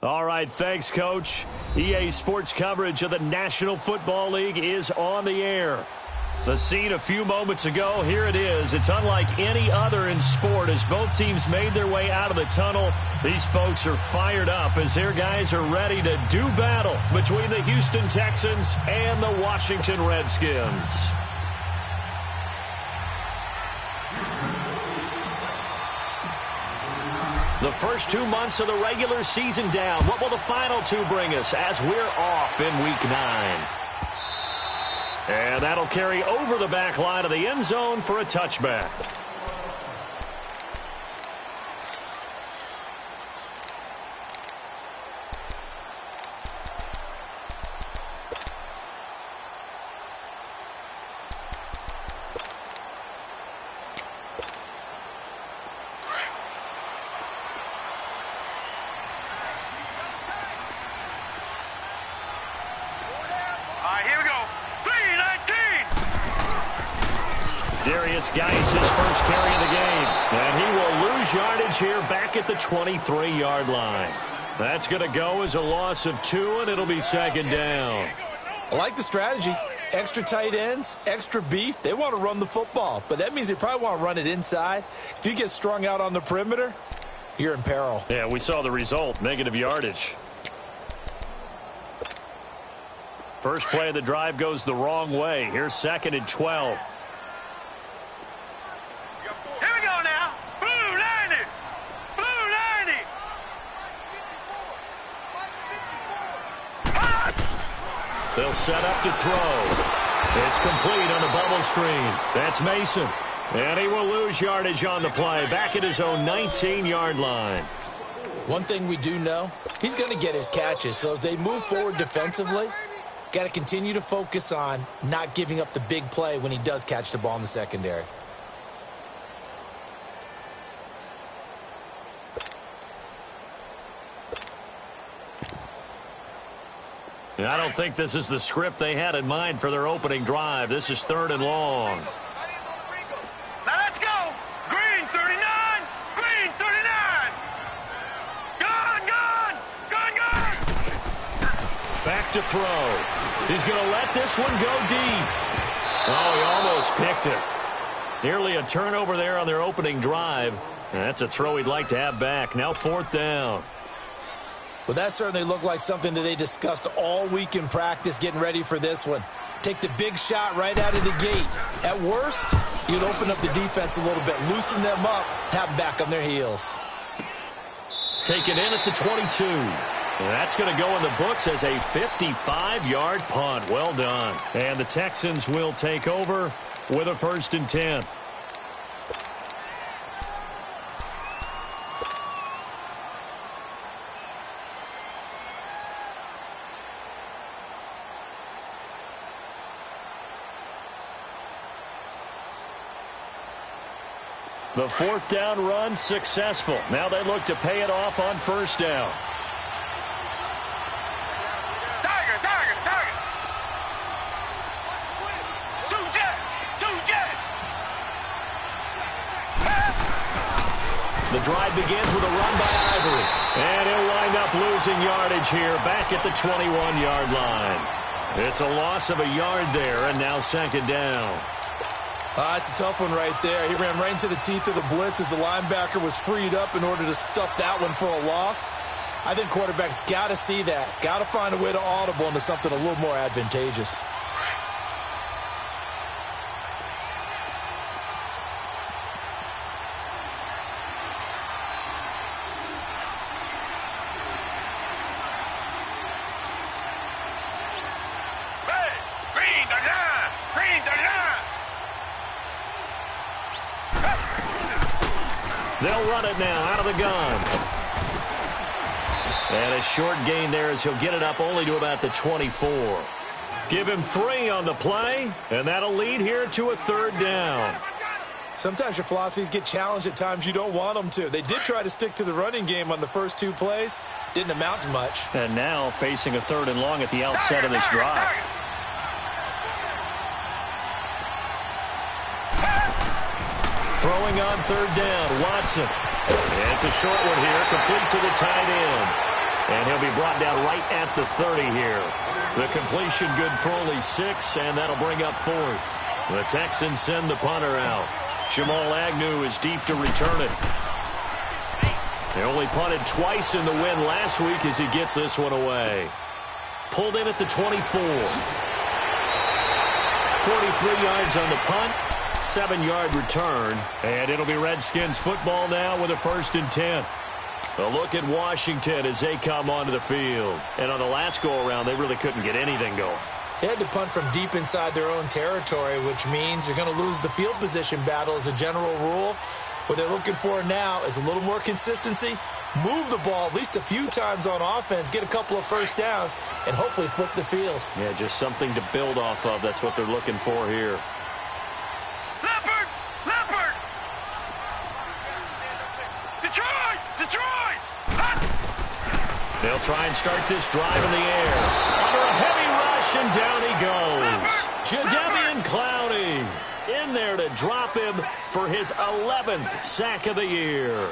All right, thanks, Coach. EA Sports coverage of the National Football League is on the air. The scene a few moments ago, here it is. It's unlike any other in sport as both teams made their way out of the tunnel. These folks are fired up as their guys are ready to do battle between the Houston Texans and the Washington Redskins. The first 2 months of the regular season down. What will the final two bring us as we're off in Week 9? And that'll carry over the back line of the end zone for a touchback. Guys, his first carry of the game. And he will lose yardage here back at the 23-yard line. That's going to go as a loss of 2, and it'll be second down. I like the strategy. Extra tight ends, extra beef. They want to run the football, but that means they probably want to run it inside. If you get strung out on the perimeter, you're in peril. Yeah, we saw the result, negative yardage. First play of the drive goes the wrong way. Here's second and 12. They'll set up to throw. It's complete on the bubble screen. That's Mason. And he will lose yardage on the play. Back at his own 19-yard line. One thing we do know, he's going to get his catches. So as they move forward defensively, got to continue to focus on not giving up the big play when he does catch the ball in the secondary. I don't think this is the script they had in mind for their opening drive. This is third and long. Now let's go. Green 39. Green 39. Gone. Back to throw. He's going to let this one go deep. Oh, he almost picked it. Nearly a turnover there on their opening drive. That's a throw he'd like to have back. Now fourth down. Well, that certainly looked like something that they discussed all week in practice getting ready for this one. Take the big shot right out of the gate. At worst, you'd open up the defense a little bit, loosen them up, have them back on their heels. Taken in at the 22. That's going to go in the books as a 55-yard punt. Well done. And the Texans will take over with a 1st and 10. The fourth down run successful. Now they look to pay it off on first down. Tiger. Two jet. The drive begins with a run by Ivory. And he'll wind up losing yardage here back at the 21-yard line. It's a loss of a yard there, and now second down. It's a tough one right there. He ran right into the teeth of the blitz as the linebacker was freed up in order to stuff that one for a loss. I think quarterbacks got to see that. Got to find a way to audible into something a little more advantageous. They'll run it now out of the gun. And a short gain there as he'll get it up only to about the 24. Give him 3 on the play, and that'll lead here to a third down. Sometimes your philosophies get challenged at times you don't want them to. They did try to stick to the running game on the first 2 plays. Didn't amount to much. And now facing a third and long at the outset of this drive. Throwing on third down, Watson. It's a short one here, complete to the tight end. And he'll be brought down right at the 30 here. The completion good for only 6, and that'll bring up 4th. The Texans send the punter out. Jamal Agnew is deep to return it. They only punted twice in the win last week as he gets this one away. Pulled in at the 24. 43 yards on the punt. 7-yard return. And it'll be Redskins football now with a 1st and 10. A look at Washington as they come onto the field. And on the last go-around, they really couldn't get anything going. They had to punt from deep inside their own territory, which means you're going to lose the field position battle as a general rule. What they're looking for now is a little more consistency, move the ball at least a few times on offense, get a couple of first downs, and hopefully flip the field. Yeah, just something to build off of. That's what they're looking for here. Leopard! Leopard! Detroit! Detroit! Hut! They'll try and start this drive in the air. Under a heavy rush, and down he goes. Jadeveon Clowney in there to drop him for his 11th sack of the year.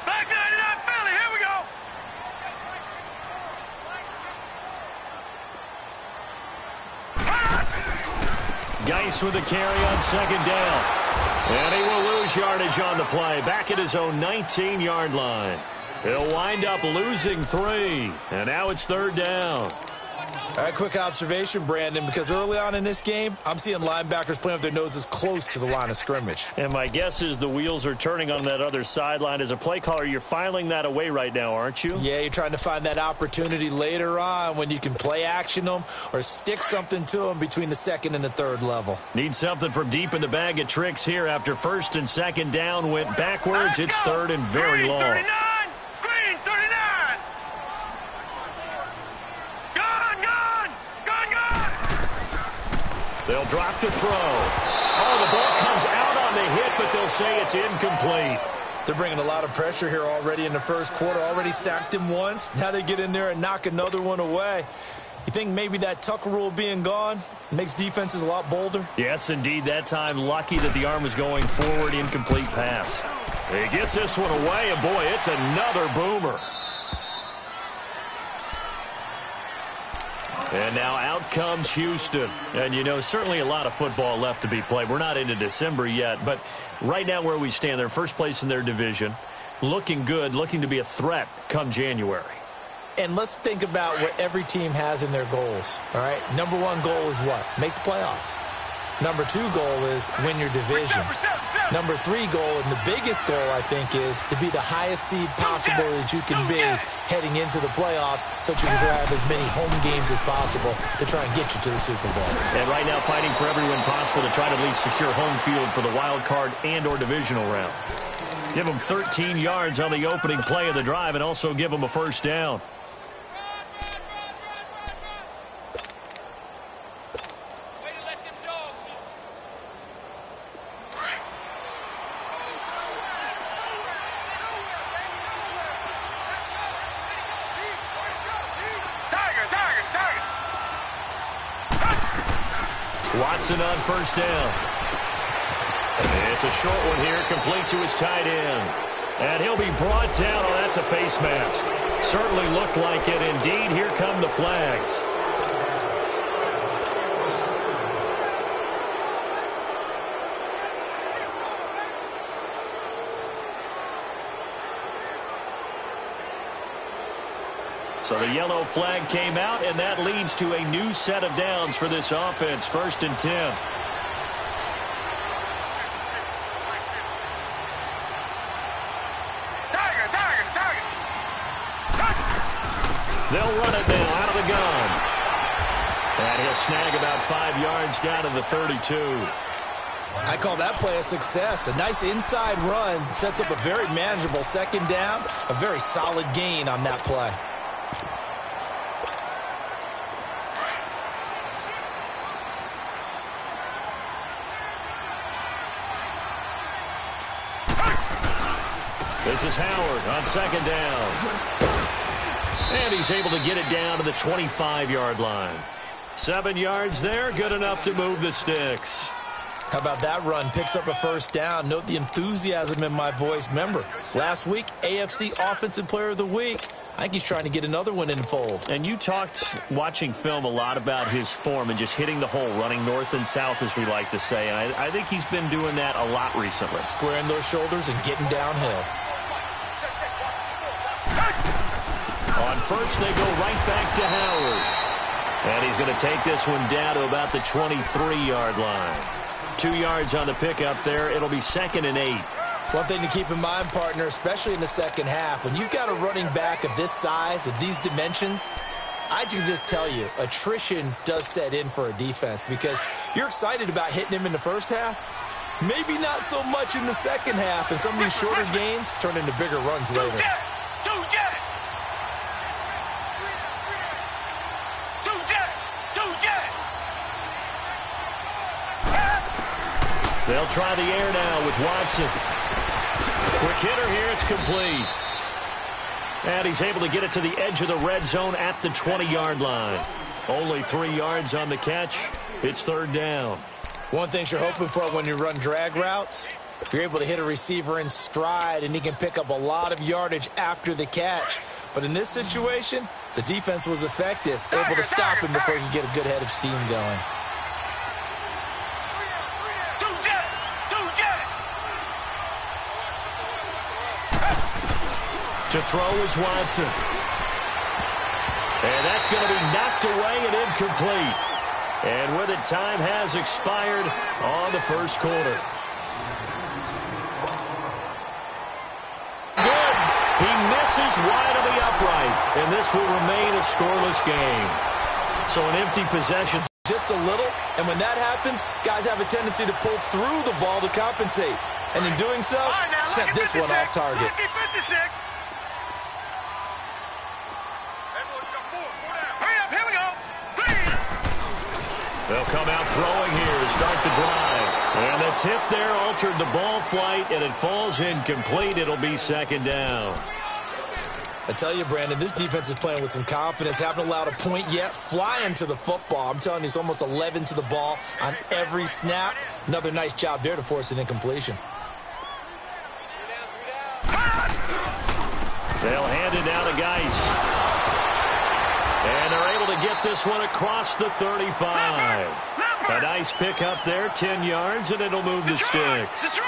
Back 99 Philly, here we go! Geis with a carry on 2nd down. And he will lose yardage on the play. Back at his own 19-yard line. He'll wind up losing 3. And now it's 3rd down. All right, quick observation, Brandon, because early on in this game, I'm seeing linebackers playing with their noses close to the line of scrimmage. And my guess is the wheels are turning on that other sideline. As a play caller, you're filing that away right now, aren't you? Yeah, you're trying to find that opportunity later on when you can play action them or stick something to them between the 2nd and the 3rd level. Need something from deep in the bag of tricks here after 1st and 2nd down went backwards. It's 3rd and very long. 39! Green 39! Gone! They'll drop to throw. Oh, the ball comes out on the hit, but they'll say it's incomplete. They're bringing a lot of pressure here already in the 1st quarter. Already sacked him once. Now they get in there and knock another one away. You think maybe that Tucker rule being gone makes defenses a lot bolder? Yes, indeed. That time, lucky that the arm was going forward. Incomplete pass. He gets this one away, and boy, it's another boomer. And now out comes Houston. And, you know, certainly a lot of football left to be played. We're not into December yet, but right now where we stand, they're first place in their division. Looking good, looking to be a threat come January. And let's think about what every team has in their goals, all right? Number 1 goal is what? Make the playoffs. Number 2 goal is win your division. Number 3 goal, and the biggest goal, I think, is to be the highest seed possible that you can be heading into the playoffs so that you can have as many home games as possible to try and get you to the Super Bowl. And right now fighting for every win possible to try to at least secure home field for the wild card and or divisional round. Give them 13 yards on the opening play of the drive and also give them a 1st down. Watson on 1st down. It's a short one here, complete to his tight end. And he'll be brought down. Oh, that's a face mask. Certainly looked like it. Indeed, here come the flags. So the yellow flag came out, and that leads to a new set of downs for this offense. 1st and 10. They'll run it now out of the gun. And he'll snag about 5 yards down to the 32. I call that play a success. A nice inside run sets up a very manageable 2nd down. A very solid gain on that play. This is Howard on 2nd down. And he's able to get it down to the 25-yard line. 7 yards there, good enough to move the sticks. How about that run? Picks up a first down. Note the enthusiasm in my voice. Remember, last week, AFC Offensive Player of the Week. I think he's trying to get another one in the fold. And you talked, watching film, a lot about his form and just hitting the hole, running north and south, as we like to say. And I think he's been doing that a lot recently. Squaring those shoulders and getting downhill. On first, they go right back to Howard. And he's going to take this one down to about the 23-yard line. 2 yards on the pickup there. It'll be 2nd and 8. One thing to keep in mind, partner, especially in the second half, when you've got a running back of this size, of these dimensions, I can just tell you, attrition does set in for a defense because you're excited about hitting him in the first half. Maybe not so much in the second half, and some of these shorter gains turn into bigger runs later. They'll try the air now with Watson. Quick hitter here, it's complete. And he's able to get it to the edge of the red zone at the 20-yard line. Only 3 yards on the catch. It's 3rd down. One thing you're hoping for when you run drag routes, you're able to hit a receiver in stride and he can pick up a lot of yardage after the catch. But in this situation, the defense was effective, able to stop him before he could get a good head of steam going. To throw is Watson. And that's going to be knocked away and incomplete. And with it, time has expired on the first quarter. Good. He misses wide of the upright. And this will remain a scoreless game. So an empty possession. Just a little. And when that happens, guys have a tendency to pull through the ball to compensate. And in doing so, sent this one off target. They'll come out throwing here to start the drive. And the tip there altered the ball flight, and it falls incomplete. It'll be 2nd down. I tell you, Brandon, this defense is playing with some confidence. Haven't allowed a point yet. Flying to the football. I'm telling you, it's almost 11 to the ball on every snap. Another nice job there to force an incompletion. They'll hand it down to Geis. And they're able to get this one across the 35. A nice pick up there, 10 yards, and it'll move the sticks.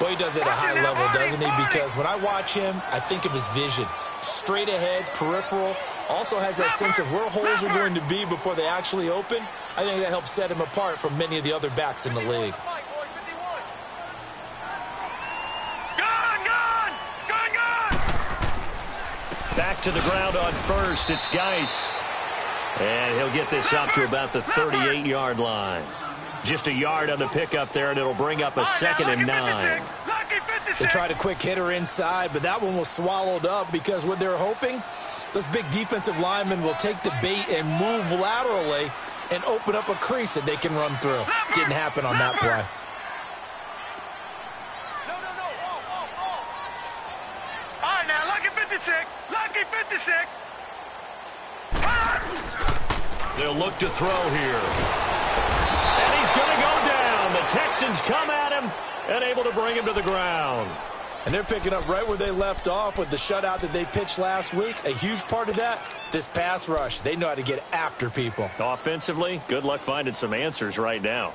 Boy, he does it at a high level, doesn't he? Because when I watch him, I think of his vision. Straight ahead, peripheral. Also has that sense of where holes are going to be before they actually open. I think that helps set him apart from many of the other backs in the league. Back to the ground on first. It's Geis. And he'll get this up to about the 38-yard line. Just a yard on the pickup there, and it'll bring up a 2nd and 9. They tried a quick hitter inside, but that one was swallowed up because what they're hoping, those big defensive linemen will take the bait and move laterally and open up a crease that they can run through. Didn't happen on that play. All right, now, lucky 56. Lucky 56. They'll look to throw here. And he's going to go down. The Texans come at him and able to bring him to the ground. And they're picking up right where they left off with the shutout that they pitched last week. A huge part of that, this pass rush. They know how to get after people. Offensively, good luck finding some answers right now.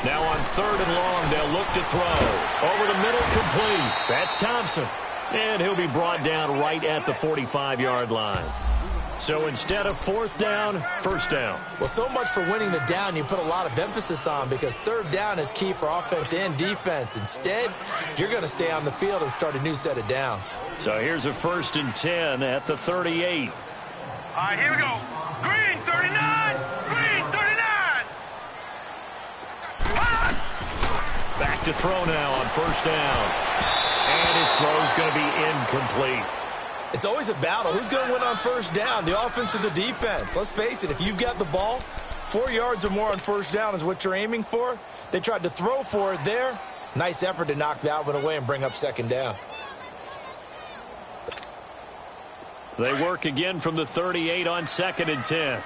Now on 3rd and long, they'll look to throw. Over the middle, complete. That's Thompson. And he'll be brought down right at the 45-yard line. So instead of 4th down, 1st down. Well, so much for winning the down you put a lot of emphasis on because 3rd down is key for offense and defense. Instead, you're going to stay on the field and start a new set of downs. So here's a 1st and 10 at the 38. All right, here we go. Green, 39. Green, 39. Back to throw now on 1st down. And his throw's going to be incomplete. It's always a battle. Who's going to win on first down, the offense or the defense? Let's face it, if you've got the ball, 4 yards or more on first down is what you're aiming for. They tried to throw for it there. Nice effort to knock that one away and bring up second down. They work again from the 38 on 2nd and 10.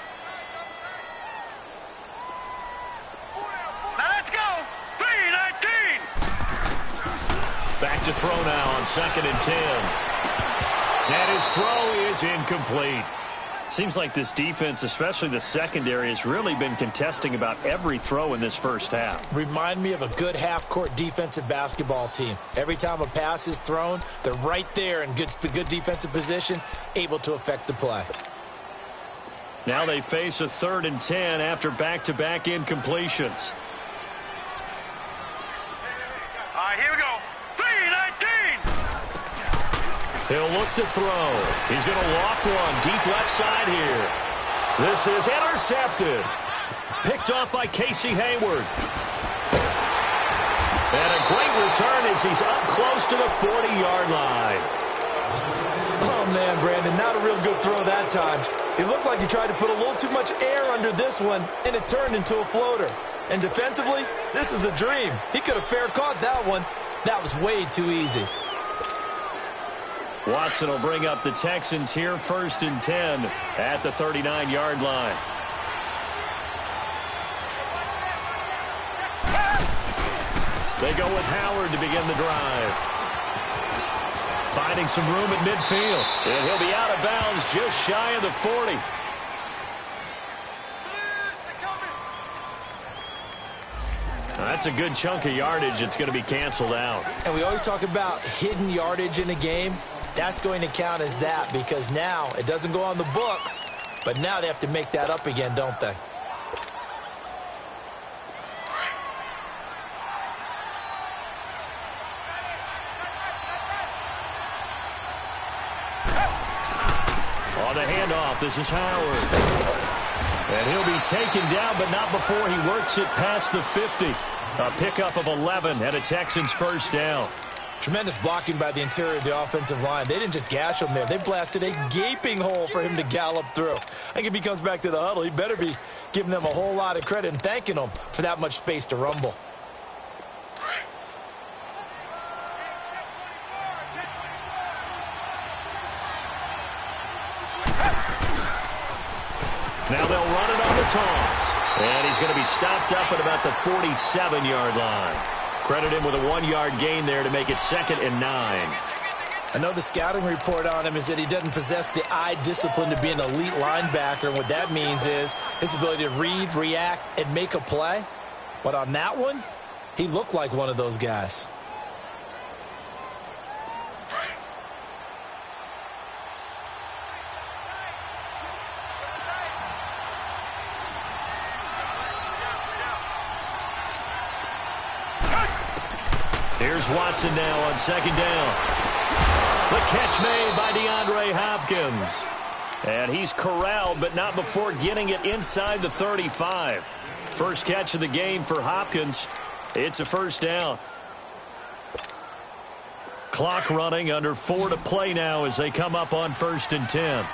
Now let's go. 3-19. Back to throw now on 2nd and 10. And his throw is incomplete. Seems like this defense, especially the secondary, has really been contesting about every throw in this first half. Remind me of a good half-court defensive basketball team. Every time a pass is thrown, they're right there in good defensive position, able to affect the play. Now they face a 3rd and 10 after back-to-back incompletions. All right, here we go. 3-19. He'll look to throw. He's going to loft one deep left side here. This is intercepted. Picked off by Casey Hayward. And a great return as he's up close to the 40-yard line. Oh, man, Brandon, not a real good throw that time. It looked like he tried to put a little too much air under this one, and it turned into a floater. And defensively, this is a dream. He could have fair caught that one. That was way too easy. Watson will bring up the Texans here, 1st and 10 at the 39-yard line. They go with Howard to begin the drive. Finding some room at midfield. And he'll be out of bounds just shy of the 40. That's a good chunk of yardage. It's going to be canceled out. And we always talk about hidden yardage in a game. That's going to count as that because now it doesn't go on the books, but now they have to make that up again, don't they? On the handoff, this is Howard. And he'll be taken down, but not before he works it past the 50. A pickup of 11 and a Texans first down. Tremendous blocking by the interior of the offensive line. They didn't just gash him there. They blasted a gaping hole for him to gallop through. I think if he comes back to the huddle, he better be giving them a whole lot of credit and thanking them for that much space to rumble. Now they'll run it on the toss. And he's going to be stopped up at about the 47-yard line. Credit him with a 1-yard gain there to make it 2nd and 9. I know the scouting report on him is that he doesn't possess the eye discipline to be an elite linebacker. And what that means is his ability to read, react, and make a play. But on that one, he looked like one of those guys. Here's Watson now on 2nd down. The catch made by DeAndre Hopkins. And he's corralled, but not before getting it inside the 35. First catch of the game for Hopkins. It's a first down. Clock running, under 4 to play now as they come up on 1st and 10.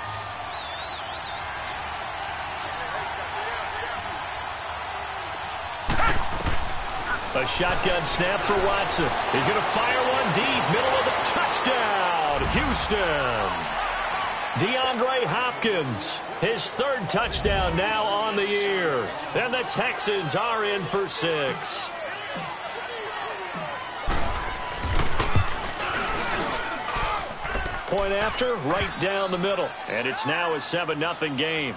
A shotgun snap for Watson. He's going to fire one deep, middle of the touchdown, Houston. DeAndre Hopkins, his 3rd touchdown now on the year. And the Texans are in for 6. Point after, right down the middle. And it's now a 7-0 game.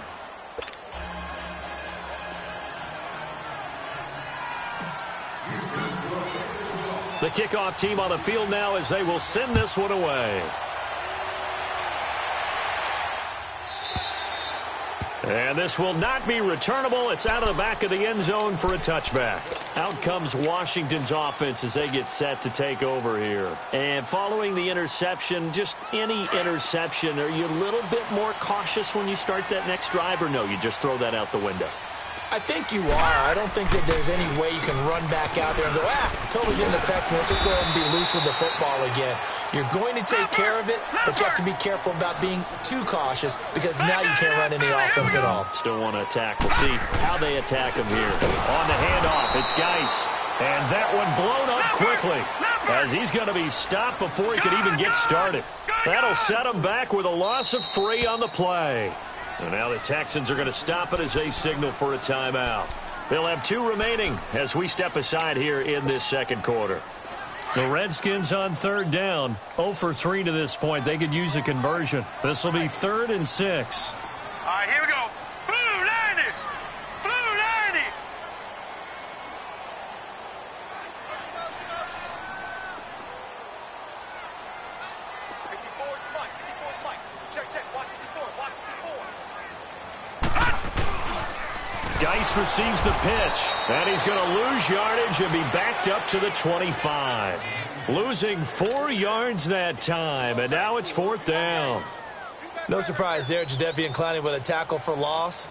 The kickoff team on the field now as they will send this one away. And this will not be returnable. It's out of the back of the end zone for a touchback. Out comes Washington's offense as they get set to take over here. And following the interception, just any interception, are you a little bit more cautious when you start that next drive, or no, you just throw that out the window? I think you are. I don't think that there's any way you can run back out there and go, totally didn't affect me. Let's just go ahead and be loose with the football again. You're going to take care of it, but you have to be careful about being too cautious because now you can't run any offense at all. Still want to attack. We'll see how they attack him here. On the handoff, it's Geis. And that one blown up quickly as he's going to be stopped before he could even get started. That'll set him back with a loss of 3 on the play. And now the Texans are going to stop it as they signal for a timeout. They'll have 2 remaining as we step aside here in this second quarter. The Redskins on 3rd down. 0 for 3 to this point. They could use a conversion. This will be 3rd and 6. All right, here we go. Blue 90. Blue 90. Geis receives the pitch, and he's going to lose yardage and be backed up to the 25. Losing 4 yards that time, and now it's 4th down. No surprise there, Jadeveon Clowney with a tackle for loss.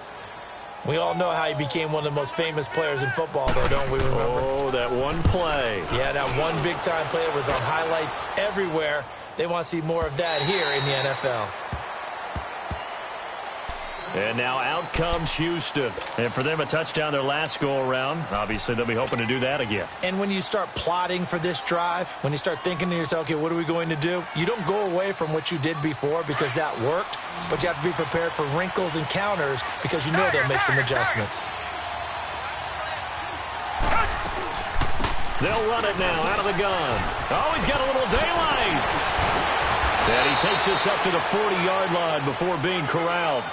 We all know how he became one of the most famous players in football, though, don't we remember? Oh, that one play. Yeah, that one big-time play was on highlights everywhere. They want to see more of that here in the NFL. And now out comes Houston. And for them, a touchdown their last go-around. Obviously, they'll be hoping to do that again. And when you start plotting for this drive, when you start thinking to yourself, okay, what are we going to do? You don't go away from what you did before because that worked, but you have to be prepared for wrinkles and counters because you know they'll make some adjustments. They'll run it now out of the gun. Oh, he's got a little daylight. And he takes us up to the 40-yard line before being corralled.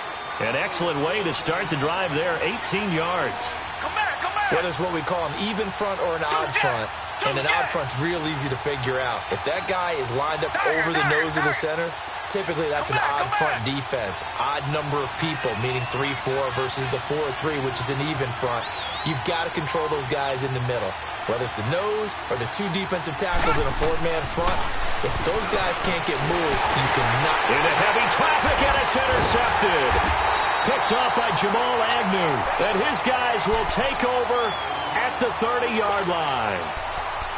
An excellent way to start the drive there, 18 yards. Come back. Whether it's what we call an even front or an odd front, and an odd front's real easy to figure out. If that guy is lined up over the nose of the center, typically that's an odd front defense. Odd number of people, meaning 3-4 versus the 4-3, which is an even front. You've got to control those guys in the middle. Whether it's the nose or the 2 defensive tackles in a 4-man front, if those guys can't get moved, you cannot. Into heavy traffic, and it's intercepted. Picked off by Jamal Agnew. And his guys will take over at the 30-yard line.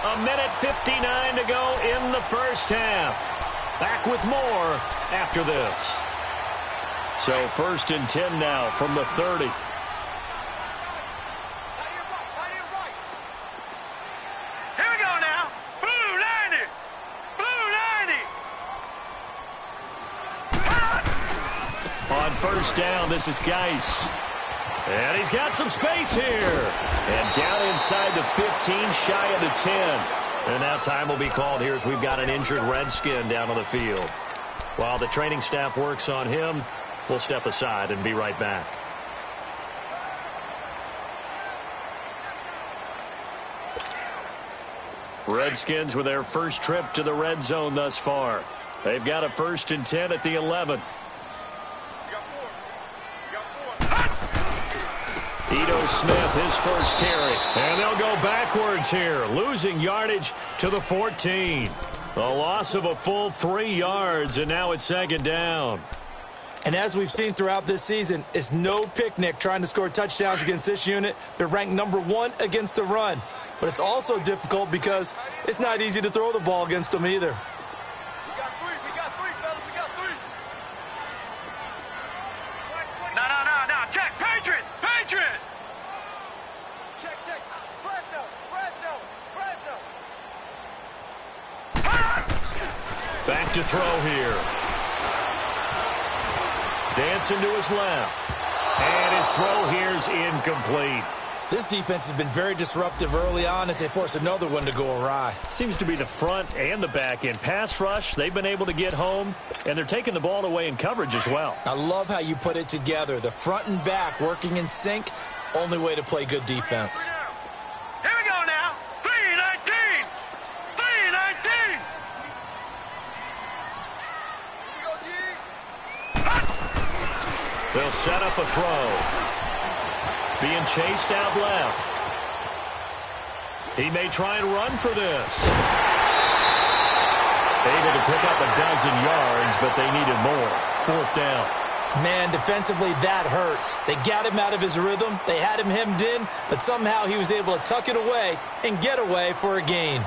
1:59 to go in the first half. Back with more after this. So 1st and 10 now from the 30. On 1st down, this is Geis. And he's got some space here. And down inside the 15, shy of the 10. And now time will be called here as we've got an injured Redskin down on the field. While the training staff works on him, we'll step aside and be right back. Redskins with their first trip to the red zone thus far. They've got a 1st and 10 at the 11. Ito Smith, his first carry. And they'll go backwards here, losing yardage to the 14. A loss of a full 3 yards, and now it's 2nd down. And as we've seen throughout this season, it's no picnic trying to score touchdowns against this unit. They're ranked number 1 against the run. But it's also difficult because it's not easy to throw the ball against them either. We got 3, fellas. We got 3. No. Check. Patriot. Check. Fresno. Back to throw here. Dancing to his left. And his throw here is incomplete. This defense has been very disruptive early on as they force another one to go awry. Seems to be the front and the back end. Pass rush, they've been able to get home, and they're taking the ball away in coverage as well. I love how you put it together. The front and back working in sync, only way to play good defense. Here we go now. 3-19. They'll set up a throw. Being chased out left. He may try and run for this. Able to pick up a dozen yards, but they needed more. 4th down. Man, defensively, that hurts. They got him out of his rhythm. They had him hemmed in, but somehow he was able to tuck it away and get away for a gain.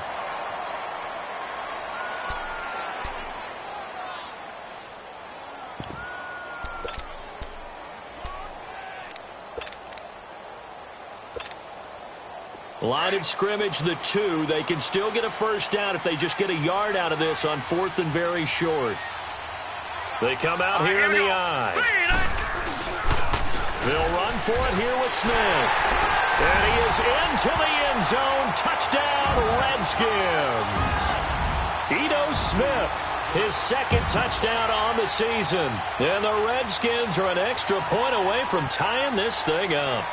Line of scrimmage, the 2. They can still get a first down if they just get a yard out of this on 4th and very short. They come out here in the I. They'll run for it here with Smith. And he is into the end zone. Touchdown, Redskins. Ito Smith, his 2nd touchdown on the season. And the Redskins are an extra point away from tying this thing up.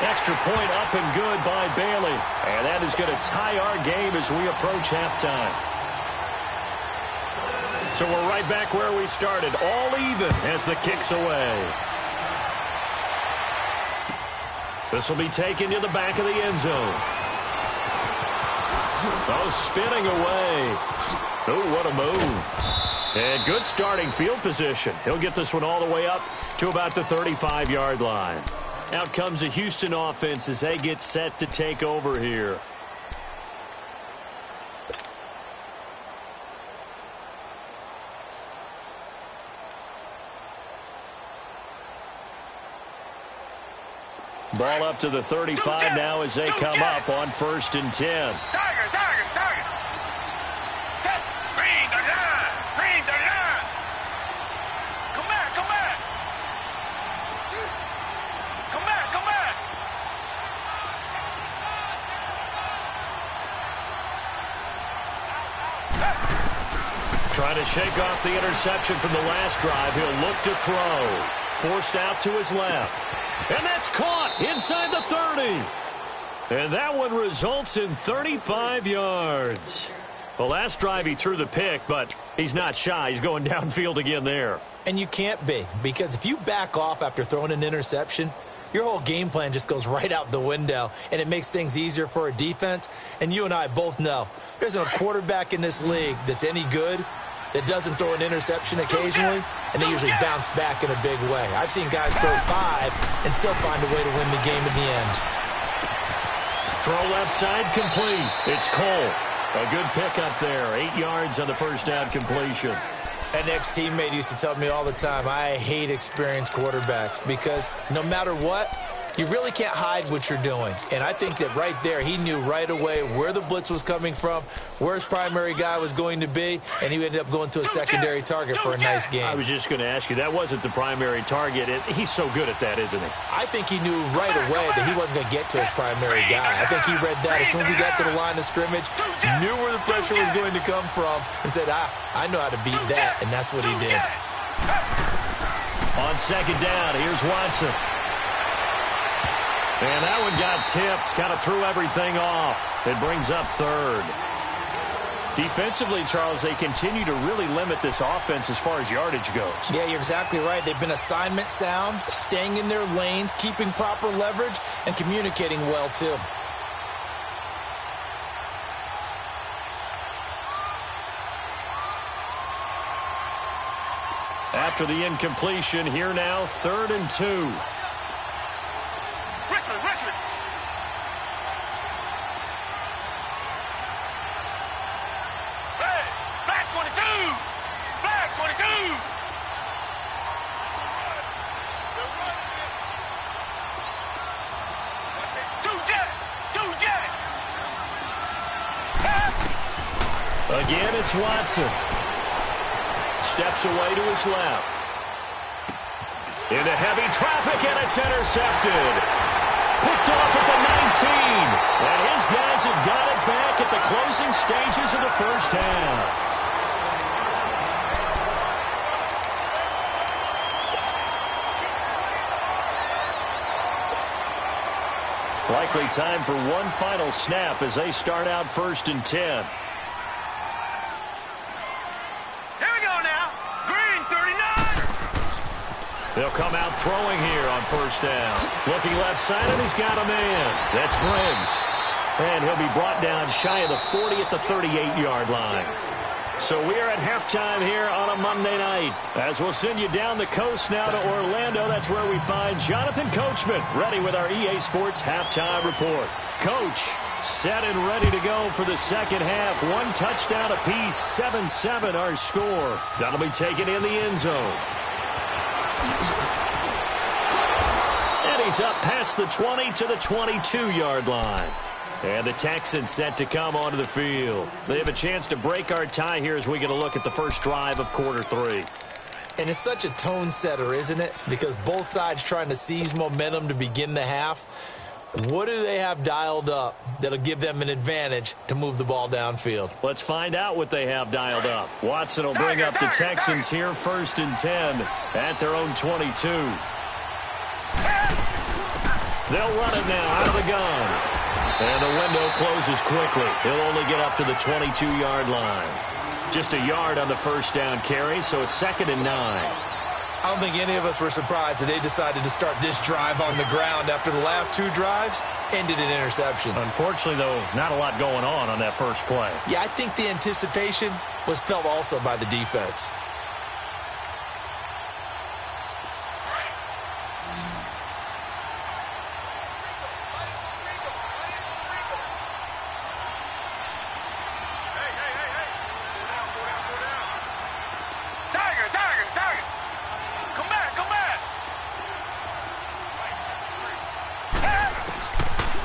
Extra point up and good by Bailey. And that is going to tie our game as we approach halftime. So we're right back where we started. All even as the kick's away. This will be taken to the back of the end zone. Oh, spinning away. Oh, what a move. And good starting field position. He'll get this one all the way up to about the 35-yard line. Out comes the Houston offense as they get set to take over here. Ball up to the 35 now as they come up on 1st and 10. Tiger. Green 39. Come back. Trying to shake off the interception from the last drive. He'll look to throw. Forced out to his left. And that's caught inside the 30. And that one results in 35 yards. The last drive he threw the pick, but he's not shy. He's going downfield again there. And you can't be, because if you back off after throwing an interception, your whole game plan just goes right out the window, and it makes things easier for a defense. And you and I both know there's a quarterback in this league that's any good that doesn't throw an interception occasionally, and they usually bounce back in a big way. I've seen guys throw 5 and still find a way to win the game in the end. Throw left side complete. It's Cole. A good pickup there. 8 yards on the first down completion. An ex-teammate used to tell me all the time, I hate experienced quarterbacks because no matter what, you really can't hide what you're doing. And I think that right there, he knew right away where the blitz was coming from, where his primary guy was going to be, and he ended up going to a secondary target for a nice game. I was just going to ask you, that wasn't the primary target. He's so good at that, isn't he? I think he knew right away that he wasn't going to get to his primary guy. I think he read that as soon as he got to the line of scrimmage, knew where the pressure was going to come from, and said, I know how to beat that, and that's what he did. On 2nd down, here's Watson. And that one got tipped, kind of threw everything off. It brings up 3rd. Defensively, Charles, they continue to really limit this offense as far as yardage goes. Yeah, you're exactly right. They've been assignment sound, staying in their lanes, keeping proper leverage, and communicating well, too. After the incompletion, here now, 3rd and 2. Richmond. Hey, black 22. Black 22. Two jet. Again, it's Watson. Steps away to his left. Into heavy traffic, and it's intercepted. Picked off at the 19. And his guys have got it back at the closing stages of the first half. Likely time for one final snap as they start out 1st and 10. Here we go now. Green 39. They'll come out throwing here on 1st down. Looking left side, and he's got a man. That's Briggs. And he'll be brought down shy of the 40 at the 38-yard line. So we are at halftime here on a Monday night. As we'll send you down the coast now to Orlando, that's where we find Jonathan Coachman, ready with our EA Sports halftime report. Coach, set and ready to go for the second half. One touchdown apiece, 7-7 our score. That'll be taken in the end zone. And he's up past the 20 to the 22-yard line. And the Texans set to come onto the field. They have a chance to break our tie here as we get a look at the first drive of quarter 3. And it's such a tone setter, isn't it? Because both sides trying to seize momentum to begin the half. What do they have dialed up that'll give them an advantage to move the ball downfield? Let's find out what they have dialed up. Watson will bring up the Texans here, 1st and 10 at their own 22. They'll run it now out of the gun. And the window closes quickly. He'll only get up to the 22-yard line. Just a yard on the first down carry, so it's 2nd and 9. I don't think any of us were surprised that they decided to start this drive on the ground after the last 2 drives ended in interceptions. Unfortunately, though, not a lot going on that first play. Yeah, I think the anticipation was felt also by the defense.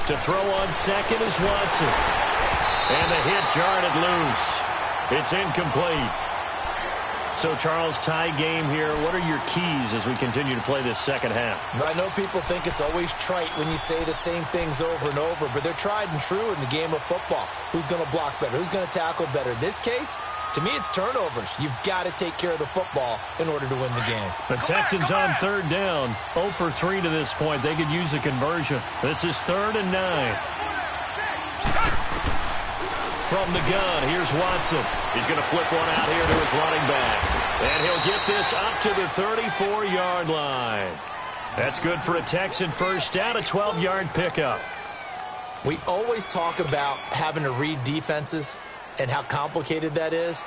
To throw on second is Watson. And the hit jarred it loose. It's incomplete. So, Charles, tie game here. What are your keys as we continue to play this second half? I know people think it's always trite when you say the same things over and over, but they're tried and true in the game of football. Who's going to block better? Who's going to tackle better? In this case, to me, it's turnovers. You've got to take care of the football in order to win the game. The Texans on 3rd down. 0 for 3 to this point. They could use a conversion. This is 3rd and 9. From the gun, here's Watson. He's going to flip one out here to his running back. And he'll get this up to the 34-yard line. That's good for a Texan first down, a 12-yard pickup. We always talk about having to read defenses and how complicated that is.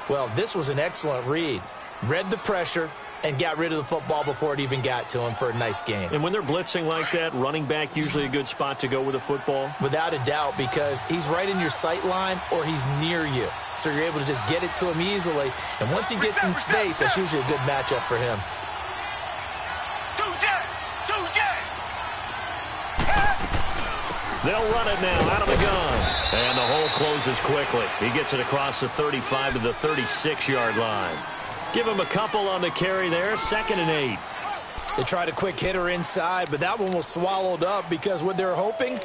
Well, this was an excellent read. Read the pressure and got rid of the football before it even got to him for a nice game. And when they're blitzing like that, running back usually a good spot to go with a football? Without a doubt, because he's right in your sight line or he's near you. So you're able to just get it to him easily. And once he gets in space, that's usually a good matchup for him. They'll run it now out of the gun. And the hole closes quickly. He gets it across the 35 to the 36-yard line. Give him a couple on the carry there, 2nd and 8. They tried a quick hitter inside, but that one was swallowed up because what they're hoping,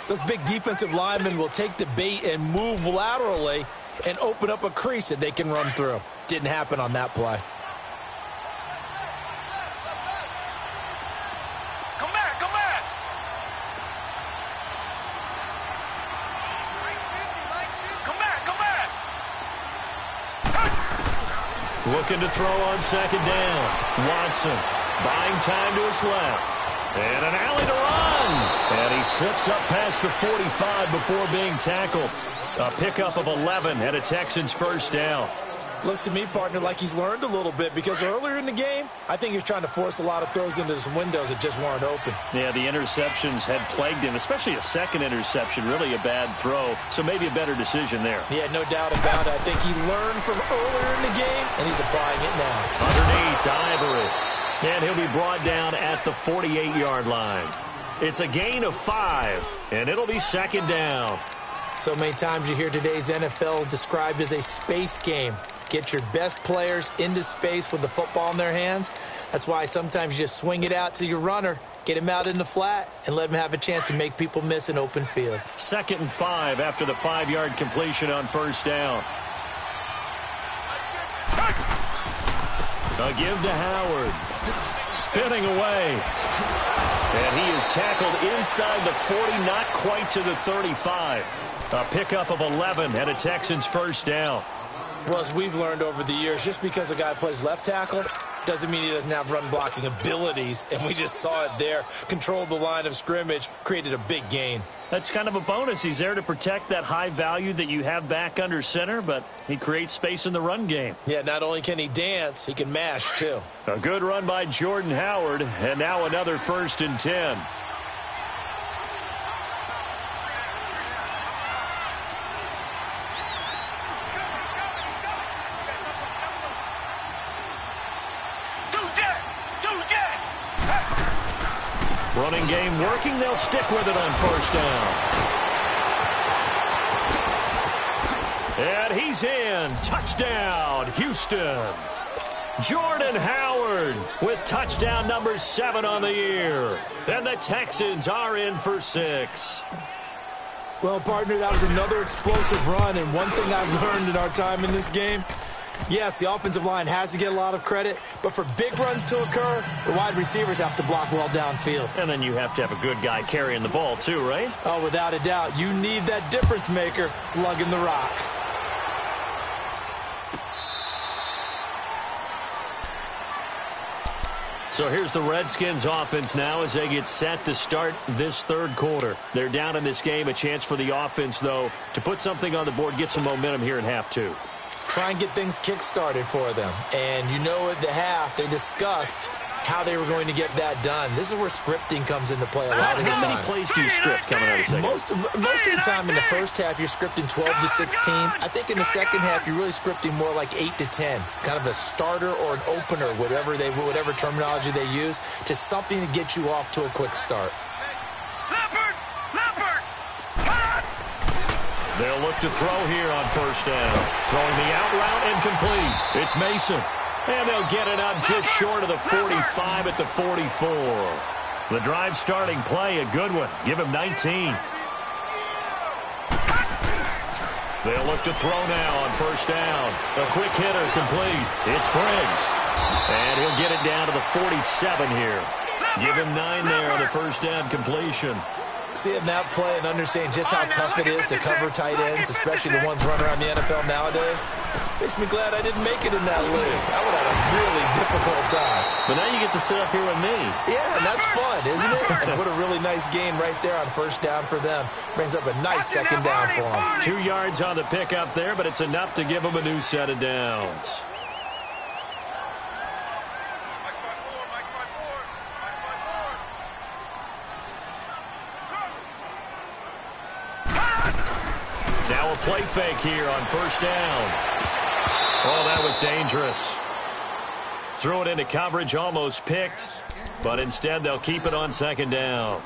those big defensive linemen will take the bait and move laterally and open up a crease that they can run through. Didn't happen on that play. Looking to throw on 2nd down. Watson buying time to his left. And an alley to run. And he slips up past the 45 before being tackled. A pickup of 11 and a Texans first down. Looks to me, partner, like he's learned a little bit because earlier in the game, I think he was trying to force a lot of throws into some windows that just weren't open. Yeah, the interceptions had plagued him, especially a second interception, really a bad throw. So maybe a better decision there. Yeah, no doubt about it. I think he learned from earlier in the game, and he's applying it now. Underneath to Ivory. And he'll be brought down at the 48-yard line. It's a gain of 5, and it'll be 2nd down. So many times you hear today's NFL described as a space game. Get your best players into space with the football in their hands. That's why sometimes you just swing it out to your runner, get him out in the flat, and let him have a chance to make people miss an open field. 2nd and 5 after the 5-yard completion on first down. A give to Howard. Spinning away. And he is tackled inside the 40, not quite to the 35. A pickup of 11 and a Texans first down. Well, as we've learned over the years, just because a guy plays left tackle doesn't mean he doesn't have run-blocking abilities, and we just saw it there. Controlled the line of scrimmage, created a big gain. That's kind of a bonus. He's there to protect that high value that you have back under center, but he creates space in the run game. Yeah, not only can he dance, he can mash, too. A good run by Jordan Howard, and now another 1st and 10. Running game working. They'll stick with it on 1st down. And he's in. Touchdown, Houston. Jordan Howard with touchdown number 7 on the year. And the Texans are in for 6. Well, partner, that was another explosive run. And one thing I've learned in our time in this game, yes, the offensive line has to get a lot of credit, but for big runs to occur, the wide receivers have to block well downfield. And then you have to have a good guy carrying the ball too, right? Oh, without a doubt. You need that difference maker lugging the rock. So here's the Redskins offense now as they get set to start this 3rd quarter. They're down in this game. A chance for the offense, though, to put something on the board, get some momentum here in half 2. Try and get things kick-started for them. And you know at the half, they discussed how they were going to get that done. This is where scripting comes into play a lot of the time. How many plays do you script coming out of the second? Most of the time in the first half, you're scripting 12 to 16. I think in the second half, you're really scripting more like 8 to 10. Kind of a starter or an opener, whatever terminology they use, to something to get you off to a quick start. They'll look to throw here on 1st down. Throwing the out route incomplete. It's Mason. And they'll get it up just short of the 45 at the 44. The drive starting play, a good one. Give him 19. They'll look to throw now on 1st down. A quick hitter complete. It's Briggs. And he'll get it down to the 47 here. Give him 9 there on the 1st down completion. Seeing that play and understanding just how tough it is to cover tight ends, especially the ones running around the NFL nowadays, makes me glad I didn't make it in that league. I would have had a really difficult time. But now you get to sit up here with me. Yeah, and that's fun, isn't it? And what a really nice gain right there on 1st down for them. Brings up a nice 2nd down for them. 2 yards on the pickup there, but it's enough to give them a new set of downs. Now a play fake here on 1st down. Oh, that was dangerous. Threw it into coverage, almost picked, but instead they'll keep it on 2nd down.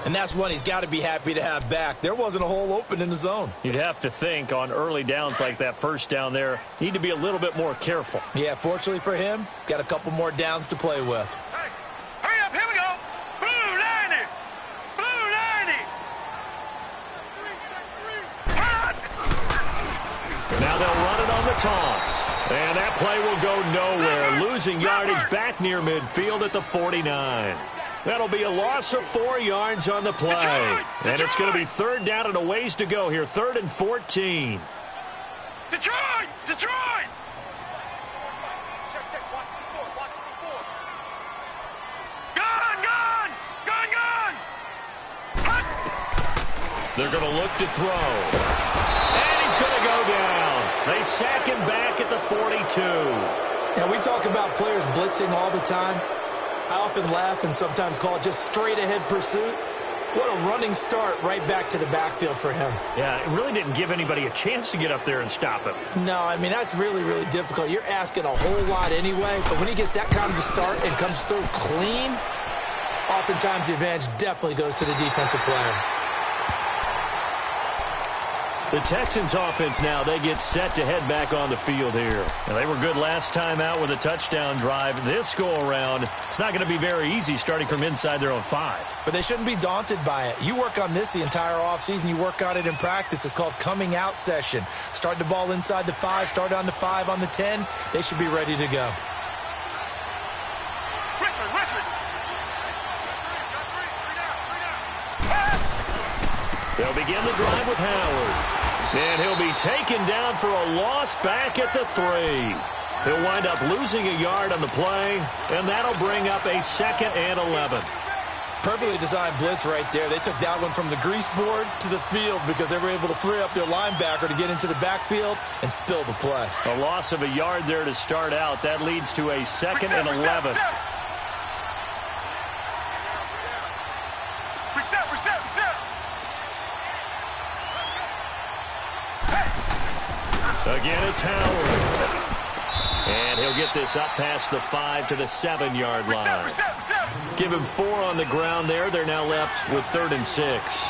And that's one he's got to be happy to have back. There wasn't a hole open in the zone. You'd have to think on early downs like that 1st down there, need to be a little bit more careful. Yeah, fortunately for him, got a couple more downs to play with. Hey, hurry up, here we go. Blue 90. Blue 90. Now they'll run it on the toss. And that play will go nowhere. Losing yardage back near midfield at the 49. That'll be a loss of 4 yards on the play. And it's going to be 3rd down and a ways to go here. 3rd and 14. Detroit! Detroit! Gone! Gone! Gone! Gone! They're going to look to throw. And he's going to go down. They sack him back at the 42. Now, we talk about players blitzing all the time. I often laugh and sometimes call it just straight-ahead pursuit. What a running start right back to the backfield for him. Yeah, it really didn't give anybody a chance to get up there and stop him. No, I mean, that's really, really difficult. You're asking a whole lot anyway, but when he gets that kind of a start and comes through clean, oftentimes the advantage definitely goes to the defensive player. The Texans offense now, they get set to head back on the field here. And they were good last time out with a touchdown drive. This go-around, it's not going to be very easy starting from inside their own 5. But they shouldn't be daunted by it. You work on this the entire offseason. You work on it in practice. It's called coming out session. Start the ball inside the 5, start on the 5, on the 10. They should be ready to go. Richmond! They'll begin the drive with Howard. And he'll be taken down for a loss back at the 3. He'll wind up losing a yard on the play, and that'll bring up a 2nd and 11. Perfectly designed blitz right there. They took that one from the grease board to the field because they were able to free up their linebacker to get into the backfield and spill the play. A loss of a yard there to start out. That leads to a 2nd and 11. Again, it's Howard. And he'll get this up past the 5 to the 7-yard line. Give him 4 on the ground there. They're now left with 3rd and 6.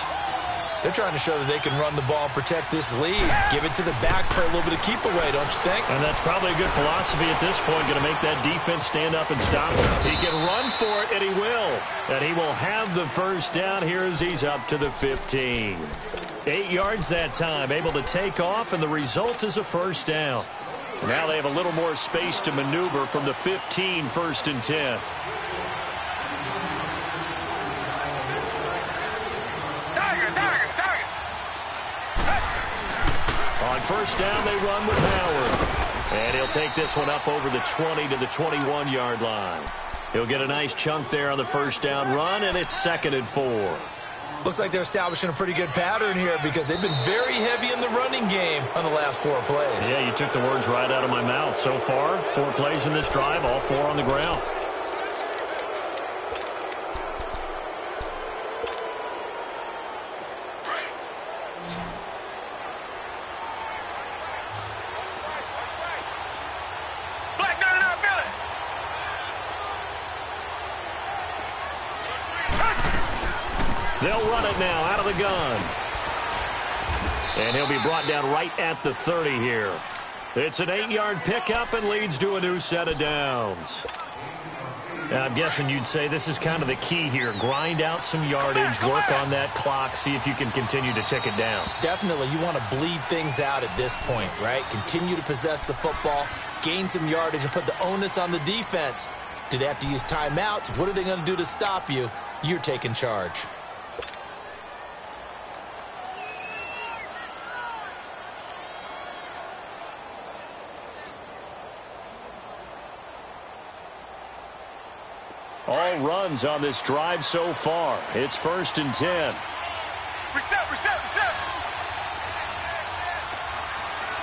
They're trying to show that they can run the ball and protect this lead. Give it to the backs, play a little bit of keep away, don't you think? And that's probably a good philosophy at this point. Going to make that defense stand up and stop him. He can run for it, and he will. And he will have the first down here as he's up to the 15. 8 yards that time, able to take off, and the result is a first down. Now they have a little more space to maneuver from the 15, 1st and 10. On first down, they run with Howard. And he'll take this one up over the 20 to the 21-yard line. He'll get a nice chunk there on the first down run, and it's 2nd and 4. Looks like they're establishing a pretty good pattern here because they've been very heavy in the running game on the last 4 plays. Yeah, you took the words right out of my mouth. So far, 4 plays in this drive, all 4 on the ground. They'll run it now out of the gun. And he'll be brought down right at the 30 here. It's an 8-yard pickup and leads to a new set of downs. I'm guessing you'd say this is kind of the key here. Grind out some yardage, work on that clock, see if you can continue to tick it down. Definitely. You want to bleed things out at this point, right? Continue to possess the football, gain some yardage, and put the onus on the defense. Do they have to use timeouts? What are they going to do to stop you? You're taking charge. All runs on this drive so far. It's 1st and 10. Reset.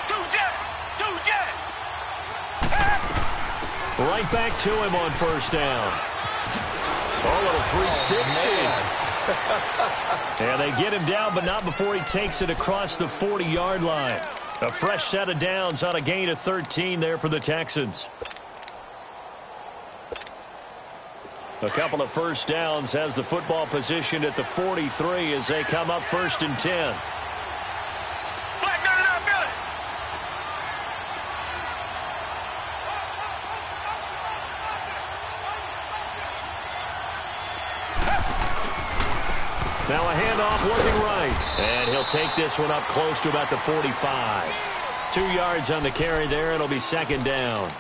Two jet. Right back to him on first down. A little 360. And they get him down, but not before he takes it across the 40-yard line. A fresh set of downs on a gain of 13 there for the Texans. A couple of first downs has the football position at the 43 as they come up 1st and 10. Black dirty out, Billy. Now a handoff working right. And he'll take this one up close to about the 45. 2 yards on the carry there. It'll be 2nd down.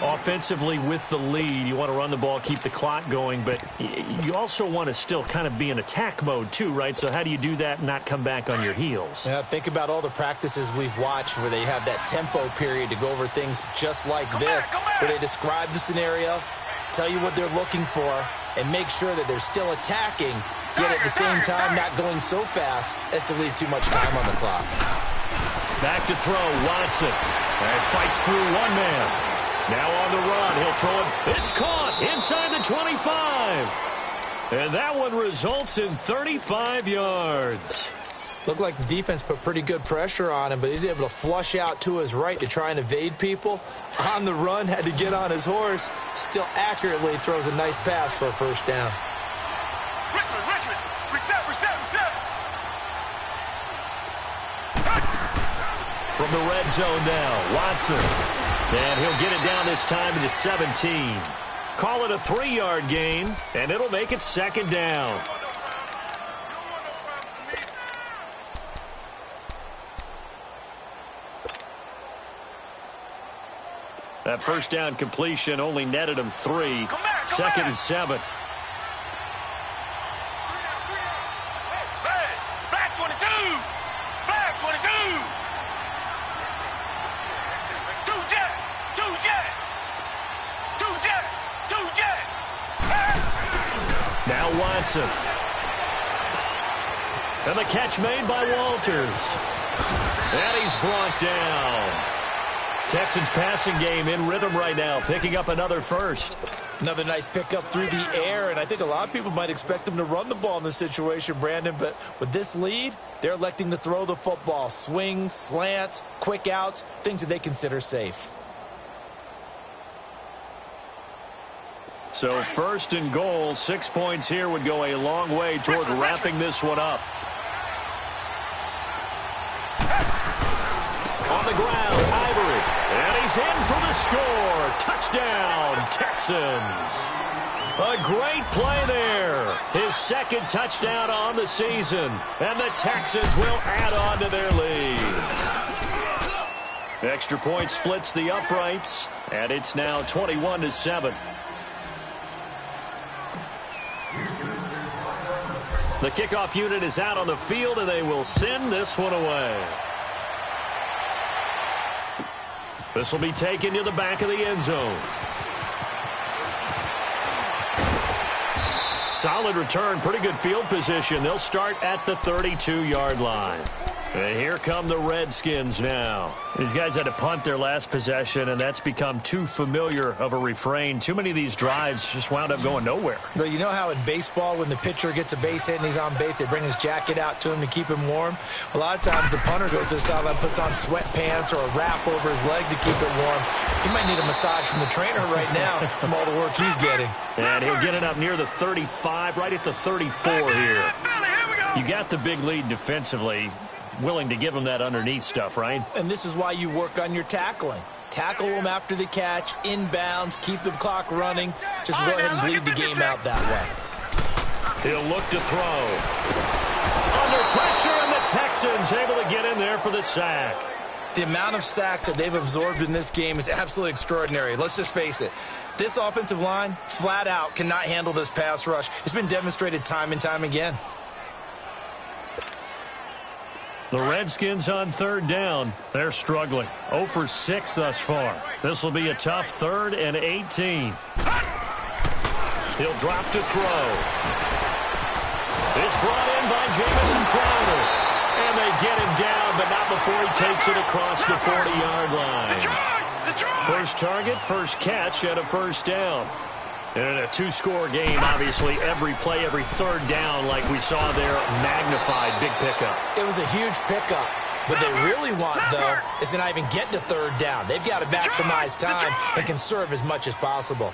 Offensively with the lead, you want to run the ball, keep the clock going, but you also want to still kind of be in attack mode too, right? So how do you do that and not come back on your heels? Yeah, think about all the practices we've watched where they have that tempo period to go over things just like this, where they describe the scenario, tell you what they're looking for, and make sure that they're still attacking, yet at the same time not going so fast as to leave too much time on the clock. Back to throw, Watson. And fights through one man. Now on the run, he'll throw it. It's caught inside the 25. And that one results in 35 yards. Looked like the defense put pretty good pressure on him, but he's able to flush out to his right to try and evade people. On the run, had to get on his horse. Still accurately throws a nice pass for a first down. Richmond. Reset. From the red zone now, Watson. And he'll get it down this time to the 17. Call it a 3-yard gain, and it'll make it 2nd down. That first down completion only netted him 3. 2nd and 7. Black 22. Black 22. Two jet. Now Watson. And the catch made by Walters. And he's brought down. Texans passing game in rhythm right now, picking up another first. Another nice pickup through the air, and I think a lot of people might expect them to run the ball in this situation, Brandon, but with this lead, they're electing to throw the football. Swings, slants, quick outs, things that they consider safe. So first and goal, 6 points here would go a long way toward wrapping this one up. On the ground, Ivory. And he's in for the score. Touchdown, Texans. A great play there. His second touchdown on the season. And the Texans will add on to their lead. Extra point splits the uprights. And it's now 21-7. The kickoff unit is out on the field, and they will send this one away. This will be taken to the back of the end zone. Solid return, pretty good field position. They'll start at the 32-yard line. And here come the Redskins now. These guys had to punt their last possession, and that's become too familiar of a refrain. Too many of these drives just wound up going nowhere. Well, you know how in baseball, when the pitcher gets a base hit and he's on base, they bring his jacket out to him to keep him warm? A lot of times the punter goes to the sideline, puts on sweatpants or a wrap over his leg to keep it warm. He might need a massage from the trainer right now from all the work he's getting. And he'll get it up near the 35, right at the 34 here. You got the big lead defensively. Willing to give them that underneath stuff, right? And this is why you work on your tackling. Tackle them after the catch, inbounds, keep the clock running. Just go ahead and bleed the game out that way. He'll look to throw. Under pressure, and the Texans able to get in there for the sack. The amount of sacks that they've absorbed in this game is absolutely extraordinary. Let's just face it. This offensive line, flat out, cannot handle this pass rush. It's been demonstrated time and time again. The Redskins on third down. They're struggling. 0 for 6 thus far. This will be a tough 3rd and 18. He'll drop to throw. It's brought in by Jamison Crowder. And they get him down, but not before he takes it across the 40-yard line. First target, first catch, and a first down. And in a two-score game, obviously, every play, every third down, like we saw there, magnified, big pickup. It was a huge pickup. What they really want, though, is to not even get to third down. They've got to maximize time and conserve as much as possible.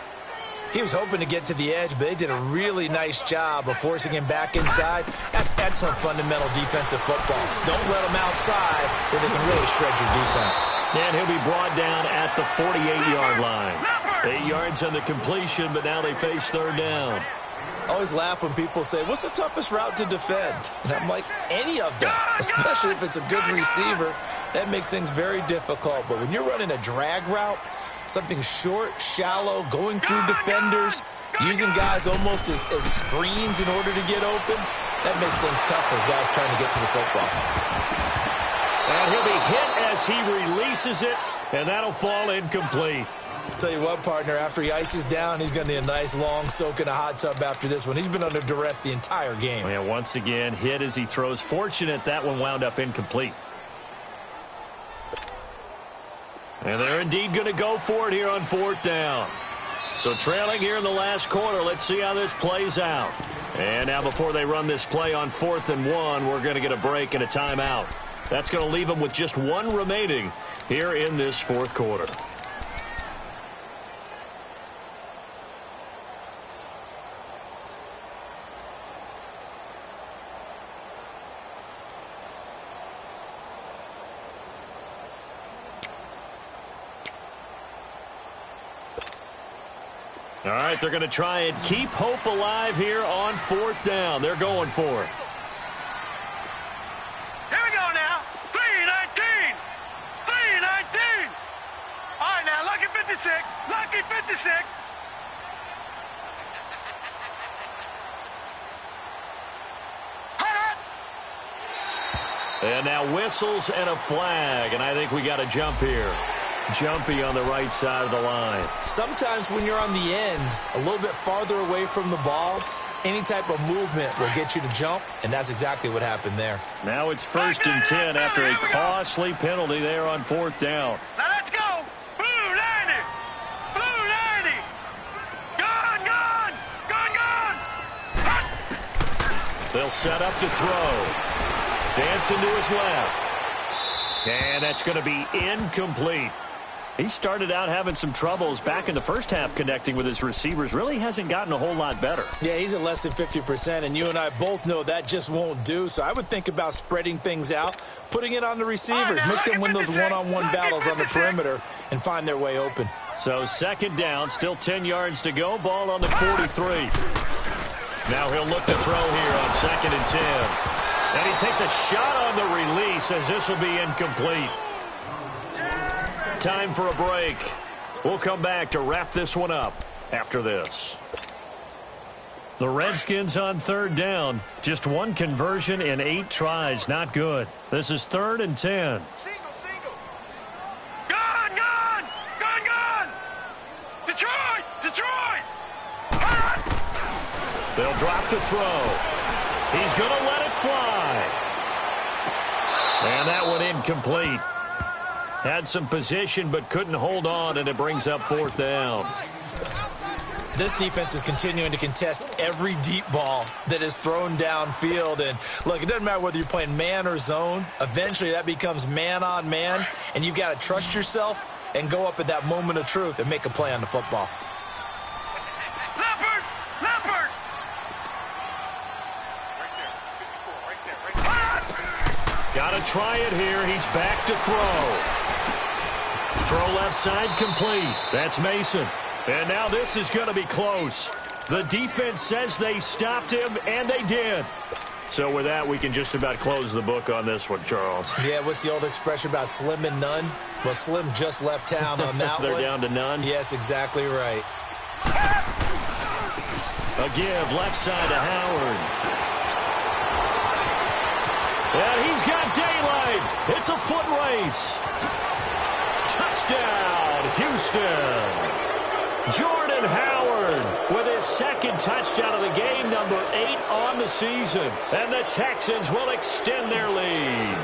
He was hoping to get to the edge, but they did a really nice job of forcing him back inside. That's excellent fundamental defensive football. Don't let them outside where they can really shred your defense. And he'll be brought down at the 48-yard line. 8 yards on the completion, but now they face third down. I always laugh when people say, what's the toughest route to defend? And I'm like, any of them, especially if it's a good receiver. That makes things very difficult. But when you're running a drag route, something short, shallow, going through defenders, using guys almost as screens in order to get open, that makes things tough for guys trying to get to the football. And he'll be hit as he releases it, and that'll fall incomplete. I'll tell you what, partner, after he ices down, he's going to need a nice long soak in a hot tub after this one. He's been under duress the entire game. Yeah, once again, hit as he throws. Fortunate that one wound up incomplete. And they're indeed going to go for it here on fourth down. So trailing here in the last quarter, let's see how this plays out. And now before they run this play on 4th and 1, we're going to get a break and a timeout. That's going to leave them with just one remaining here in this fourth quarter. All right, they're going to try and keep hope alive here on 4th down. They're going for it. Here we go now. 3-19. 3-19. All right, now, lucky 56. Lucky 56. And now whistles and a flag, and I think we got a jump here. Jumpy on the right side of the line. Sometimes when you're on the end, a little bit farther away from the ball, Any type of movement will get you to jump, and that's exactly what happened there. Now it's 1st and 10 after a costly penalty there on 4th down. Now let's go. Blue 90. Blue 90. Gone, gone. Gone, gone. Hot. They'll set up to throw. Dancing to his left. And that's going to be incomplete. He started out having some troubles back in the first half connecting with his receivers. Really hasn't gotten a whole lot better. Yeah, he's at less than 50%, and you and I both know that just won't do. So I would think about spreading things out, putting it on the receivers, make them win those one-on-one battles on the perimeter and find their way open. So 2nd down, still 10 yards to go. Ball on the 43. Now he'll look to throw here on 2nd and 10. And he takes a shot on the release as this will be incomplete. Time for a break. We'll come back to wrap this one up after this. The Redskins on 3rd down. Just one conversion in 8 tries. Not good. This is 3rd and 10. Gone, gone. Gone, gone. Detroit. Detroit. Hot. They'll drop to throw. He's going to let it fly. And that one incomplete. Had some position but couldn't hold on, and it brings up 4th down. This defense is continuing to contest every deep ball that is thrown downfield. And, look, it doesn't matter whether you're playing man or zone. Eventually that becomes man-on-man, and you've got to trust yourself and go up at that moment of truth and make a play on the football. Leopard. Leopard. Got to try it here. He's back to throw. Throw left side complete. That's Mason. And now this is going to be close. The defense says they stopped him, and they did. So with that, we can just about close the book on this one, Charles. Yeah, what's the old expression about slim and none? Well, Slim just left town on that They're one. down to none? Yes, exactly right. A give left side to Howard. And he's got daylight. It's a foot race. Touchdown, Houston. Jordan Howard with his 2nd touchdown of the game, number 8 on the season. And the Texans will extend their lead.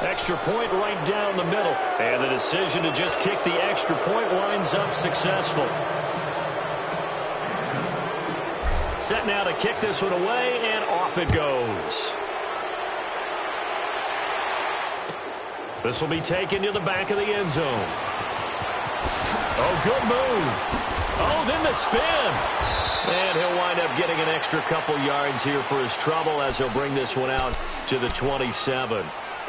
Extra point right down the middle. And the decision to just kick the extra point winds up successful. Set now to kick this one away, and off it goes. This will be taken to the back of the end zone. Oh, good move. Oh, then the spin. And he'll wind up getting an extra couple yards here for his trouble as he'll bring this one out to the 27.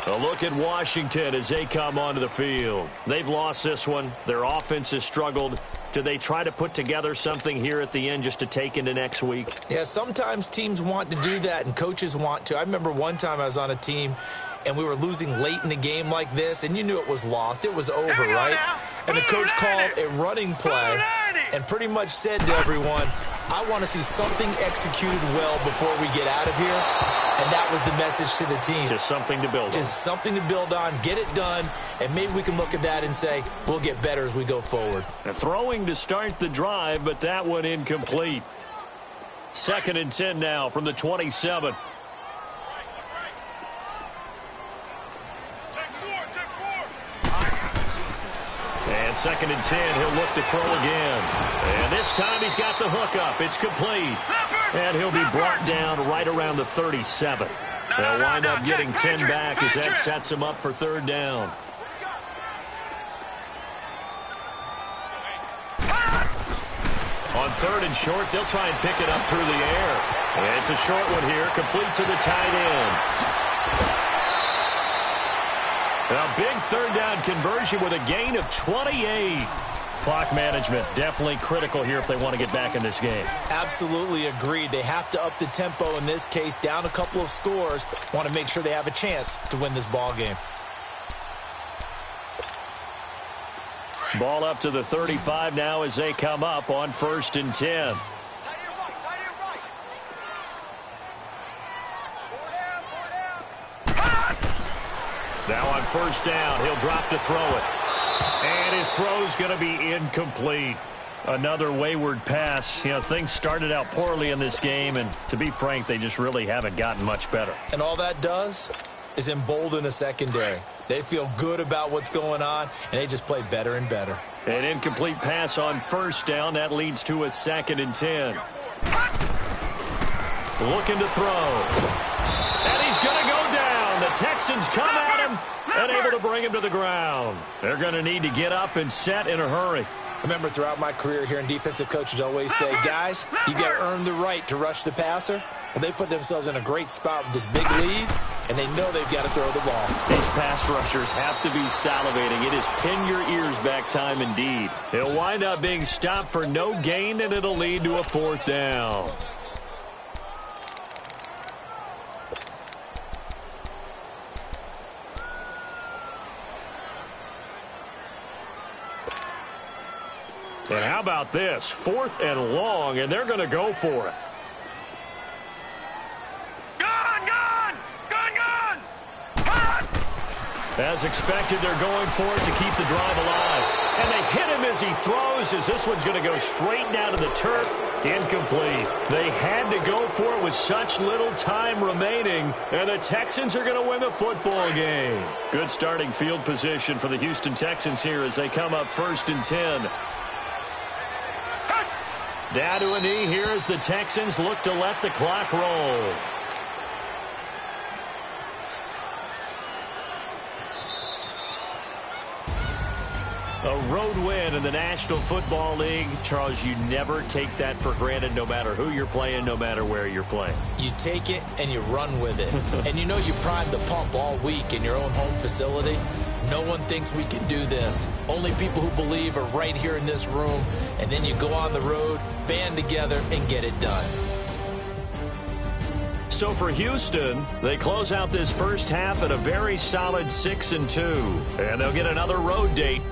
A look at Washington as they come onto the field. They've lost this one. Their offense has struggled. Do they try to put together something here at the end just to take into next week? Yeah, sometimes teams want to do that and coaches want to. I remember one time I was on a team and we were losing late in the game like this, and you knew it was lost. It was over, right? And the coach called a running play and pretty much said to everyone, I want to see something executed well before we get out of here. And that was the message to the team. Just something to build on. Just something to build on, get it done, and maybe we can look at that and say, we'll get better as we go forward. A throwing to start the drive, but that one incomplete. 2nd and 10 now from the 27. And 2nd and 10, he'll look to throw again. And this time he's got the hook up. It's complete. And he'll be brought down right around the 37. They'll wind up getting 10 back as that sets him up for 3rd down. On 3rd and short, they'll try and pick it up through the air. And it's a short one here, complete to the tight end. A big 3rd down conversion with a gain of 28. Clock management definitely critical here if they want to get back in this game. Absolutely agreed. They have to up the tempo in this case, down a couple of scores. Want to make sure they have a chance to win this ball game. Ball up to the 35 now as they come up on 1st and 10. Now on 1st down, he'll drop to throw it. And his throw's going to be incomplete. Another wayward pass. You know, things started out poorly in this game, and to be frank, they just really haven't gotten much better. And all that does is embolden a secondary. They feel good about what's going on, and they just play better and better. An incomplete pass on first down. That leads to a 2nd and 10. Looking to throw. And he's going to go down. The Texans come at him and able to bring him to the ground. They're going to need to get up and set in a hurry. Remember, throughout my career here in defensive coaches always say, guys, you got to earn the right to rush the passer. Well, they put themselves in a great spot with this big lead, and they know they've got to throw the ball. These pass rushers have to be salivating. It is pin your ears back time indeed. He'll wind up being stopped for no gain, and it'll lead to a 4th down. And how about this? 4th and long, and they're going to go for it. As expected, they're going for it to keep the drive alive. And they hit him as he throws, as this one's going to go straight down to the turf. Incomplete. They had to go for it with such little time remaining, and the Texans are going to win the football game. Good starting field position for the Houston Texans here as they come up 1st and 10. Down to a knee here as the Texans look to let the clock roll. A road win in the National Football League. Charles, you never take that for granted no matter who you're playing, no matter where you're playing. You take it and you run with it. And you know you primed the pump all week in your own home facility. No one thinks we can do this. Only people who believe are right here in this room. And then you go on the road, band together, and get it done. So for Houston, they close out this first half at a very solid 6-2. And they'll get another road date